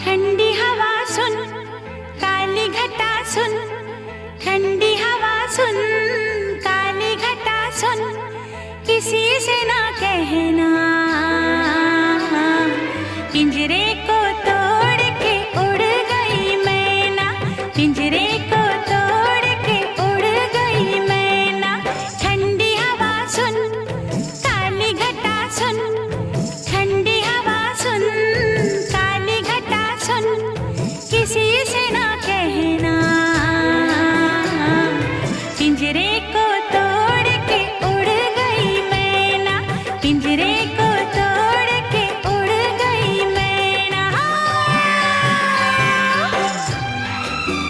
ठंडी हवा सुन, काली घटा सुन, ठंडी हवा सुन, काली घटा सुन, किसी से ना कहना पिंजरे को तोड़ के उड़ गई मैना, पिंजरे को तोड़ के उड़ गई मैना। ठंडी हवा सुन, काली घटा सुन, ठंडी हवा सुन, काली घटा सुन, किसी से ना कहना पिंजरे को